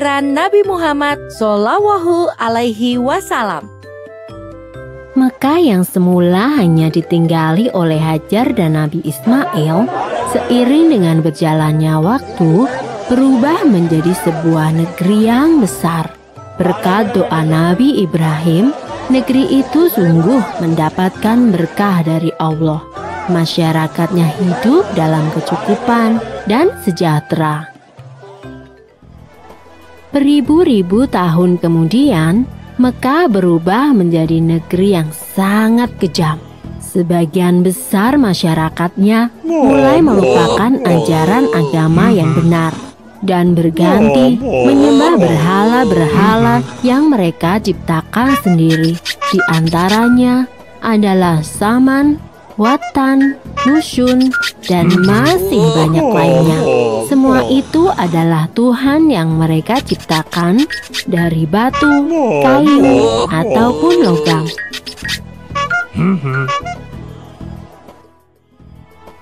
kelahiran Nabi Muhammad Shallallahu Alaihi Wasallam. Mekah yang semula hanya ditinggali oleh Hajar dan Nabi Ismail, seiring dengan berjalannya waktu, berubah menjadi sebuah negeri yang besar. Berkat doa Nabi Ibrahim, negeri itu sungguh mendapatkan berkah dari Allah. Masyarakatnya hidup dalam kecukupan dan sejahtera. Beribu-ribu tahun kemudian, Mekah berubah menjadi negeri yang sangat kejam. Sebagian besar masyarakatnya mulai melupakan ajaran agama yang benar dan berganti menyembah berhala-berhala yang mereka ciptakan sendiri. Di antaranya adalah Saman, Watan, Nusyun, dan masih banyak lainnya. Semua itu adalah Tuhan yang mereka ciptakan dari batu, kayu, ataupun logam.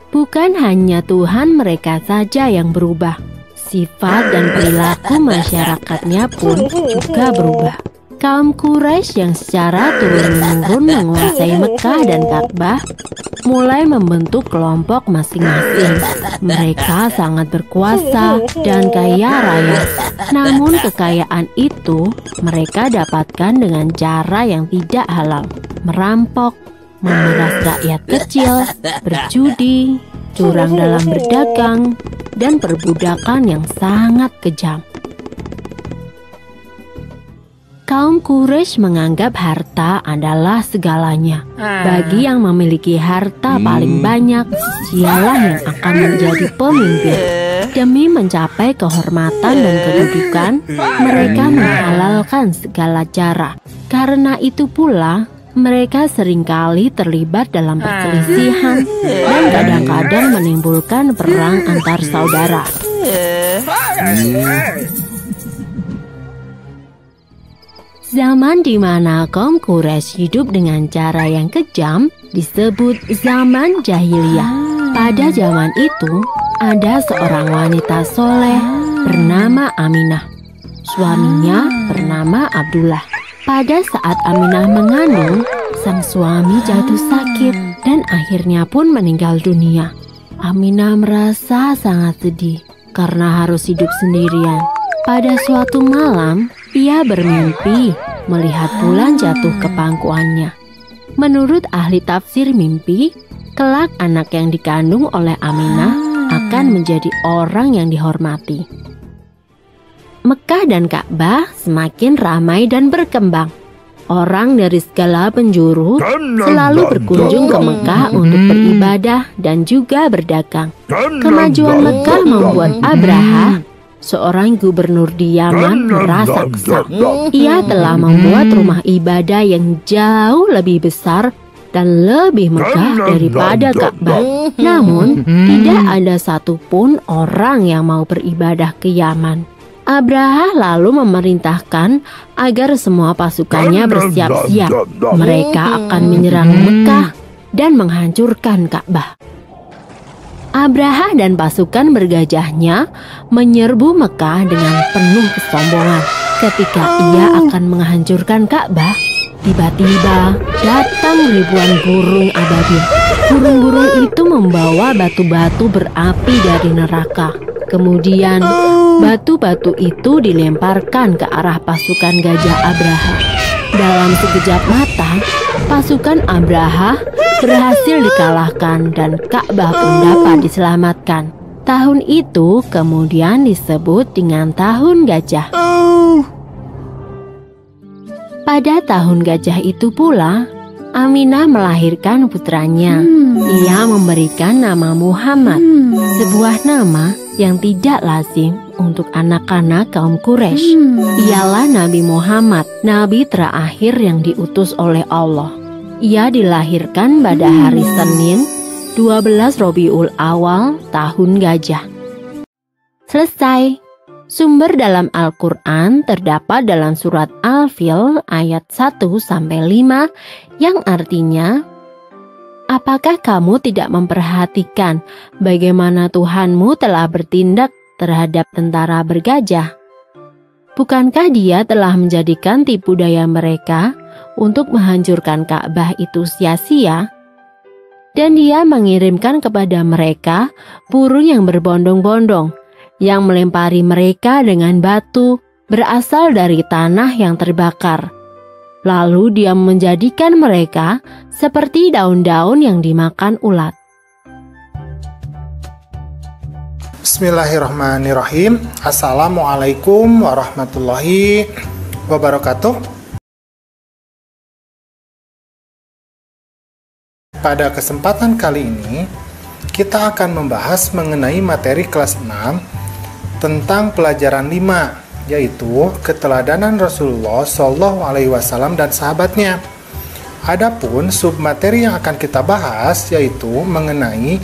Bukan hanya Tuhan mereka saja yang berubah, sifat dan perilaku masyarakatnya pun juga berubah. Kaum Quraisy yang secara turun-temurun menguasai Mekah dan Ka'bah mulai membentuk kelompok masing-masing. Mereka sangat berkuasa dan kaya raya. Namun kekayaan itu mereka dapatkan dengan cara yang tidak halal. Merampok, memeras rakyat kecil, berjudi, curang dalam berdagang, dan perbudakan yang sangat kejam. Kaum Quraisy menganggap harta adalah segalanya. Bagi yang memiliki harta paling banyak, dialah yang akan menjadi pemimpin. Demi mencapai kehormatan dan kedudukan, mereka menghalalkan segala cara. Karena itu pula, mereka seringkali terlibat dalam perselisihan dan kadang-kadang menimbulkan perang antar saudara. Zaman di mana kaum Quraisy hidup dengan cara yang kejam disebut zaman jahiliyah. Pada zaman itu, ada seorang wanita soleh bernama Aminah. Suaminya bernama Abdullah. Pada saat Aminah mengandung, sang suami jatuh sakit dan akhirnya pun meninggal dunia. Aminah merasa sangat sedih karena harus hidup sendirian. Pada suatu malam, ia bermimpi melihat bulan jatuh ke pangkuannya. Menurut ahli tafsir mimpi, kelak anak yang dikandung oleh Aminah akan menjadi orang yang dihormati. Mekah dan Ka'bah semakin ramai dan berkembang. Orang dari segala penjuru selalu berkunjung ke Mekah untuk beribadah dan juga berdagang. Kemajuan Mekah membuat Abraha, seorang gubernur di Yaman, merasa kesal. Ia telah membuat rumah ibadah yang jauh lebih besar dan lebih megah daripada Ka'bah. Namun, tidak ada satupun orang yang mau beribadah ke Yaman. Abraha lalu memerintahkan agar semua pasukannya bersiap-siap. Mereka akan menyerang Mekah dan menghancurkan Ka'bah. Abraha dan pasukan bergajahnya menyerbu Mekah dengan penuh kesombongan. Ketika ia akan menghancurkan Ka'bah, tiba-tiba datang ribuan burung ababil. Burung-burung itu membawa batu-batu berapi dari neraka. Kemudian batu-batu itu dilemparkan ke arah pasukan gajah Abraha. Dalam sekejap mata, pasukan Abraha berhasil dikalahkan dan Ka'bah pun dapat diselamatkan. Tahun itu kemudian disebut dengan Tahun Gajah. Pada Tahun Gajah itu pula, Aminah melahirkan putranya. Ia memberikan nama Muhammad, sebuah nama yang tidak lazim untuk anak-anak kaum Quraisy. Ialah Nabi Muhammad, nabi terakhir yang diutus oleh Allah. Ia dilahirkan pada hari Senin, 12 Rabiul Awal, Tahun Gajah. Selesai. Sumber dalam Al-Quran terdapat dalam surat Al-Fil ayat 1-5 yang artinya, apakah kamu tidak memperhatikan bagaimana Tuhanmu telah bertindak terhadap tentara bergajah? Bukankah dia telah menjadikan tipu daya mereka untuk menghancurkan Ka'bah itu sia-sia? Dan dia mengirimkan kepada mereka burung yang berbondong-bondong, yang melempari mereka dengan batu berasal dari tanah yang terbakar. Lalu dia menjadikan mereka seperti daun-daun yang dimakan ulat. Bismillahirrahmanirrahim. Assalamualaikum warahmatullahi wabarakatuh. Pada kesempatan kali ini, kita akan membahas mengenai materi kelas 6 tentang pelajaran 5, yaitu keteladanan Rasulullah SAW dan sahabatnya. Adapun submateri yang akan kita bahas yaitu mengenai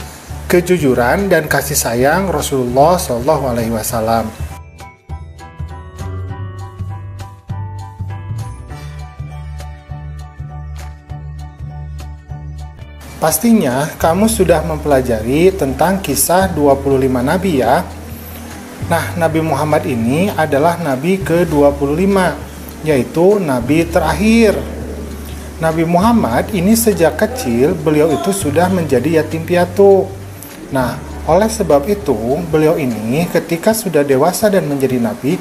kejujuran dan kasih sayang Rasulullah SAW. Pastinya kamu sudah mempelajari tentang kisah 25 nabi ya. Nah, Nabi Muhammad ini adalah nabi ke-25, yaitu nabi terakhir. Nabi Muhammad ini sejak kecil beliau itu sudah menjadi yatim piatu. Nah, oleh sebab itu, beliau ini ketika sudah dewasa dan menjadi nabi,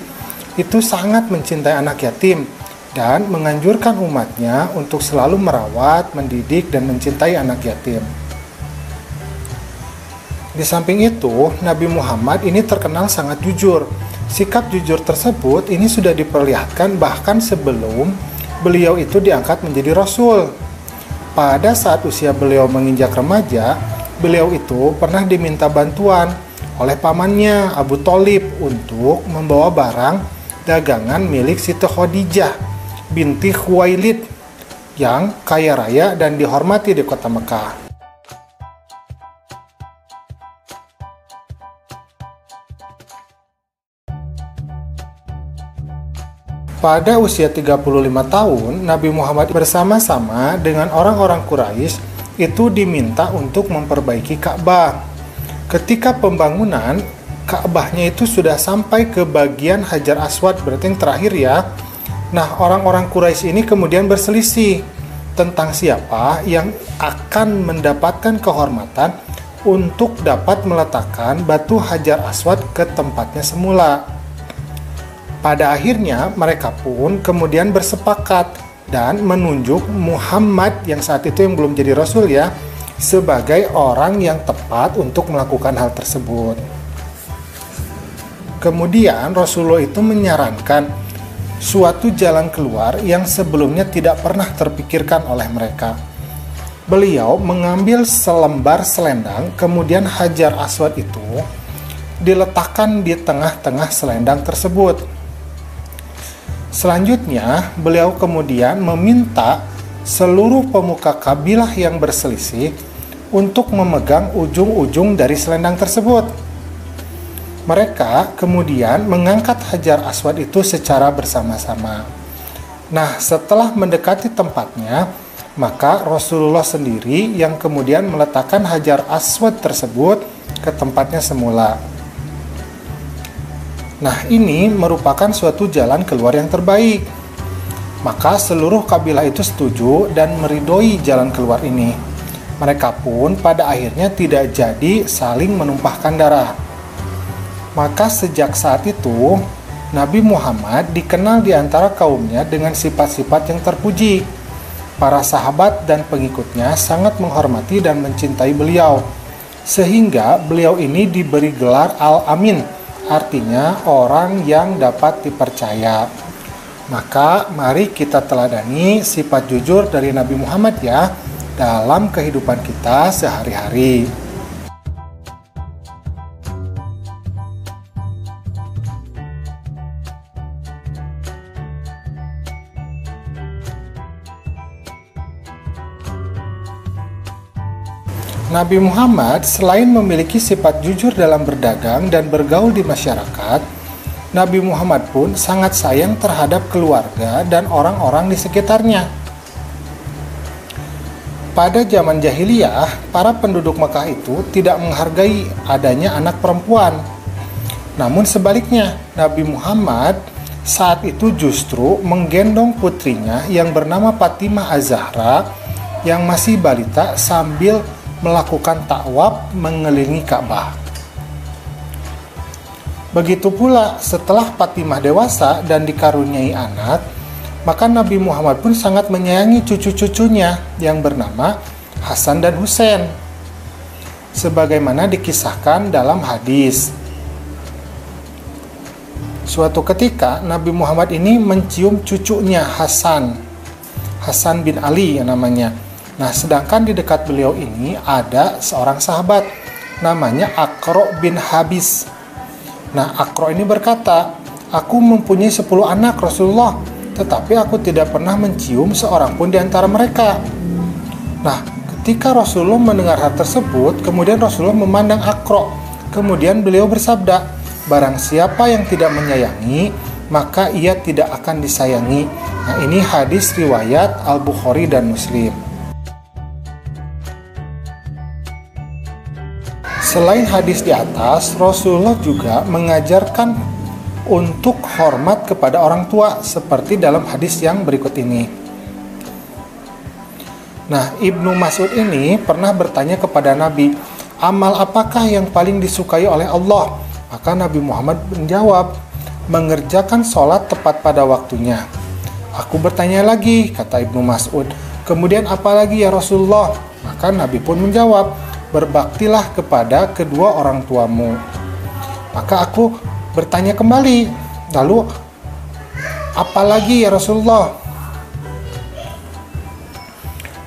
itu sangat mencintai anak yatim dan menganjurkan umatnya untuk selalu merawat, mendidik, dan mencintai anak yatim. Di samping itu, Nabi Muhammad ini terkenal sangat jujur. Sikap jujur tersebut ini sudah diperlihatkan bahkan sebelum beliau itu diangkat menjadi Rasul. Pada saat usia beliau menginjak remaja, beliau itu pernah diminta bantuan oleh pamannya Abu Thalib untuk membawa barang dagangan milik Siti Khadijah binti Khuwailid yang kaya raya dan dihormati di kota Mekah. Pada usia 35 tahun, Nabi Muhammad bersama-sama dengan orang-orang Quraisy itu diminta untuk memperbaiki Ka'bah. Ketika pembangunan, Ka'bahnya itu sudah sampai ke bagian Hajar Aswad, berarti yang terakhir ya. Nah, orang-orang Quraisy ini kemudian berselisih tentang siapa yang akan mendapatkan kehormatan untuk dapat meletakkan batu Hajar Aswad ke tempatnya semula. Pada akhirnya, mereka pun kemudian bersepakat dan menunjuk Muhammad yang saat itu yang belum jadi Rasul ya, sebagai orang yang tepat untuk melakukan hal tersebut. Kemudian Rasulullah itu menyarankan suatu jalan keluar yang sebelumnya tidak pernah terpikirkan oleh mereka. Beliau mengambil selembar selendang, kemudian Hajar Aswad itu diletakkan di tengah-tengah selendang tersebut. Selanjutnya, beliau kemudian meminta seluruh pemuka kabilah yang berselisih untuk memegang ujung-ujung dari selendang tersebut. Mereka kemudian mengangkat Hajar Aswad itu secara bersama-sama. Nah, setelah mendekati tempatnya, maka Rasulullah sendiri yang kemudian meletakkan Hajar Aswad tersebut ke tempatnya semula. Nah, ini merupakan suatu jalan keluar yang terbaik. Maka seluruh kabilah itu setuju dan meridhoi jalan keluar ini. Mereka pun pada akhirnya tidak jadi saling menumpahkan darah. Maka sejak saat itu, Nabi Muhammad dikenal di antara kaumnya dengan sifat-sifat yang terpuji. Para sahabat dan pengikutnya sangat menghormati dan mencintai beliau. Sehingga beliau ini diberi gelar Al-Amin, artinya orang yang dapat dipercaya. Maka mari kita teladani sifat jujur dari Nabi Muhammad ya dalam kehidupan kita sehari-hari. Nabi Muhammad selain memiliki sifat jujur dalam berdagang dan bergaul di masyarakat, Nabi Muhammad pun sangat sayang terhadap keluarga dan orang-orang di sekitarnya. Pada zaman jahiliyah, para penduduk Mekah itu tidak menghargai adanya anak perempuan. Namun sebaliknya, Nabi Muhammad saat itu justru menggendong putrinya yang bernama Fatimah Az-Zahra yang masih balita sambil melakukan takwaf mengelilingi Ka'bah. Begitu pula setelah Fatimah dewasa dan dikaruniai anak, maka Nabi Muhammad pun sangat menyayangi cucu-cucunya yang bernama Hasan dan Husain, sebagaimana dikisahkan dalam hadis. Suatu ketika Nabi Muhammad ini mencium cucunya Hasan bin Ali yang namanya. Nah, sedangkan di dekat beliau ini ada seorang sahabat namanya Aqra bin Habis. Nah, Aqra ini berkata, "Aku mempunyai 10 anak Rasulullah, tetapi aku tidak pernah mencium seorang pun di antara mereka." Nah, ketika Rasulullah mendengar hal tersebut, kemudian Rasulullah memandang Aqra. Kemudian beliau bersabda, "Barang siapa yang tidak menyayangi, maka ia tidak akan disayangi." Nah, ini hadis riwayat Al-Bukhari dan Muslim. Selain hadis di atas, Rasulullah juga mengajarkan untuk hormat kepada orang tua seperti dalam hadis yang berikut ini. Nah, Ibnu Mas'ud ini pernah bertanya kepada Nabi, "Amal apakah yang paling disukai oleh Allah?" Maka Nabi Muhammad menjawab, "Mengerjakan sholat tepat pada waktunya." "Aku bertanya lagi," kata Ibnu Mas'ud, "kemudian apa lagi ya Rasulullah?" Maka Nabi pun menjawab, "Berbaktilah kepada kedua orang tuamu." Maka aku bertanya kembali, "Lalu apa lagi ya Rasulullah?"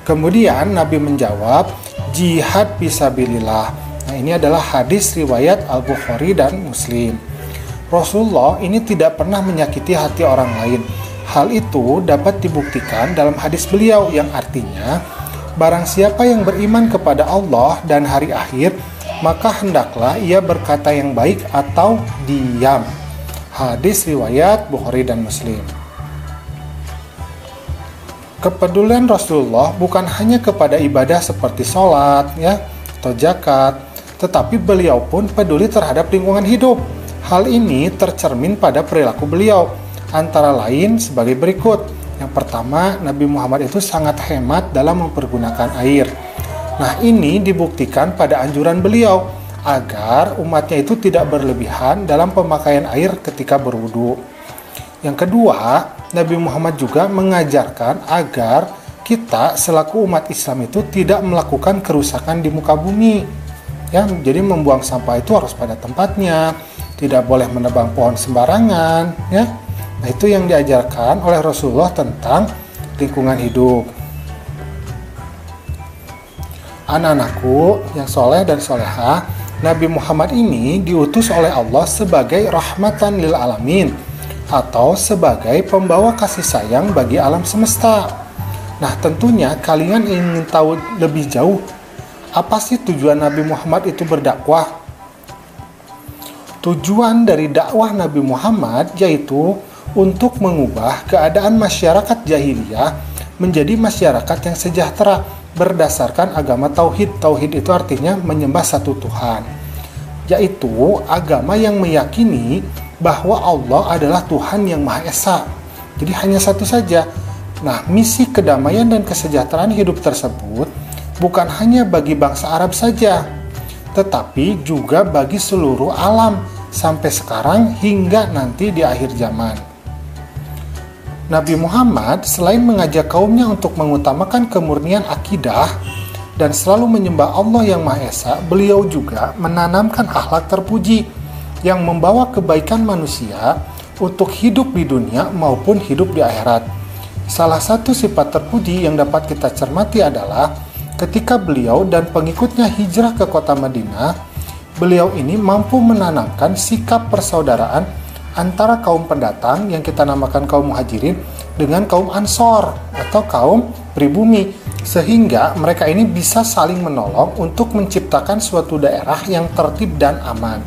Kemudian Nabi menjawab, "Jihad fisabilillah." Nah, ini adalah hadis riwayat Al-Bukhari dan Muslim. Rasulullah ini tidak pernah menyakiti hati orang lain. Hal itu dapat dibuktikan dalam hadis beliau yang artinya, "Barang siapa yang beriman kepada Allah dan hari akhir, maka hendaklah ia berkata yang baik atau diam." Hadis riwayat Bukhari dan Muslim. Kepedulian Rasulullah bukan hanya kepada ibadah seperti sholat, atau zakat, tetapi beliau pun peduli terhadap lingkungan hidup. Hal ini tercermin pada perilaku beliau, antara lain sebagai berikut. Yang pertama, Nabi Muhammad itu sangat hemat dalam mempergunakan air. Nah, ini dibuktikan pada anjuran beliau agar umatnya itu tidak berlebihan dalam pemakaian air ketika berwudu. Yang kedua, Nabi Muhammad juga mengajarkan agar kita selaku umat Islam itu tidak melakukan kerusakan di muka bumi. Jadi membuang sampah itu harus pada tempatnya, tidak boleh menebang pohon sembarangan. Nah, itu yang diajarkan oleh Rasulullah tentang lingkungan hidup. Anak-anakku yang soleh dan solehah, Nabi Muhammad ini diutus oleh Allah sebagai rahmatan lil alamin, atau sebagai pembawa kasih sayang bagi alam semesta. Nah, tentunya kalian ingin tahu lebih jauh, apa sih tujuan Nabi Muhammad itu berdakwah? Tujuan dari dakwah Nabi Muhammad yaitu untuk mengubah keadaan masyarakat jahiliyah menjadi masyarakat yang sejahtera berdasarkan agama Tauhid. Tauhid itu artinya menyembah satu Tuhan, yaitu agama yang meyakini bahwa Allah adalah Tuhan yang Maha Esa. Jadi hanya satu saja. Nah, misi kedamaian dan kesejahteraan hidup tersebut bukan hanya bagi bangsa Arab saja, tetapi juga bagi seluruh alam sampai sekarang hingga nanti di akhir zaman. Nabi Muhammad selain mengajak kaumnya untuk mengutamakan kemurnian akidah dan selalu menyembah Allah yang Maha Esa, beliau juga menanamkan akhlak terpuji yang membawa kebaikan manusia untuk hidup di dunia maupun hidup di akhirat. Salah satu sifat terpuji yang dapat kita cermati adalah ketika beliau dan pengikutnya hijrah ke kota Madinah, beliau ini mampu menanamkan sikap persaudaraan antara kaum pendatang yang kita namakan kaum muhajirin dengan kaum ansor atau kaum pribumi, sehingga mereka ini bisa saling menolong untuk menciptakan suatu daerah yang tertib dan aman.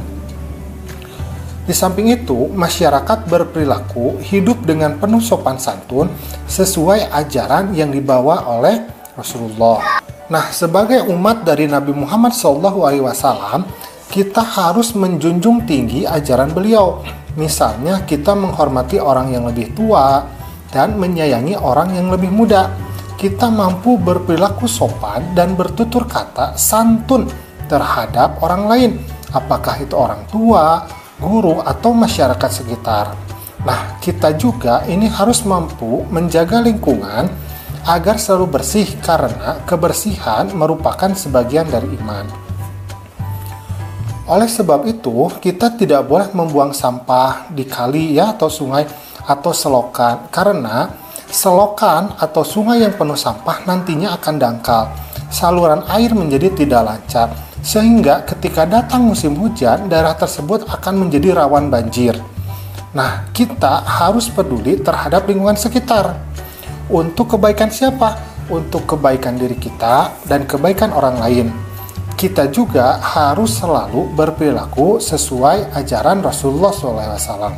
Di samping itu, masyarakat berperilaku hidup dengan penuh sopan santun sesuai ajaran yang dibawa oleh Rasulullah. Nah, sebagai umat dari Nabi Muhammad SAW, kita harus menjunjung tinggi ajaran beliau. Misalnya kita menghormati orang yang lebih tua dan menyayangi orang yang lebih muda. Kita mampu berperilaku sopan dan bertutur kata santun terhadap orang lain, apakah itu orang tua, guru, atau masyarakat sekitar. Nah, kita juga ini harus mampu menjaga lingkungan agar selalu bersih, karena kebersihan merupakan sebagian dari iman. Oleh sebab itu, kita tidak boleh membuang sampah di kali atau sungai atau selokan, karena selokan atau sungai yang penuh sampah nantinya akan dangkal. Saluran air menjadi tidak lancar, sehingga ketika datang musim hujan, daerah tersebut akan menjadi rawan banjir. Nah, kita harus peduli terhadap lingkungan sekitar. Untuk kebaikan siapa? Untuk kebaikan diri kita dan kebaikan orang lain. Kita juga harus selalu berperilaku sesuai ajaran Rasulullah SAW.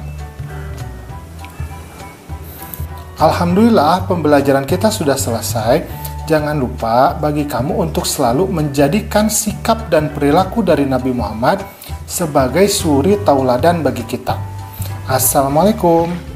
Alhamdulillah, pembelajaran kita sudah selesai. Jangan lupa bagi kamu untuk selalu menjadikan sikap dan perilaku dari Nabi Muhammad sebagai suri tauladan bagi kita. Assalamualaikum.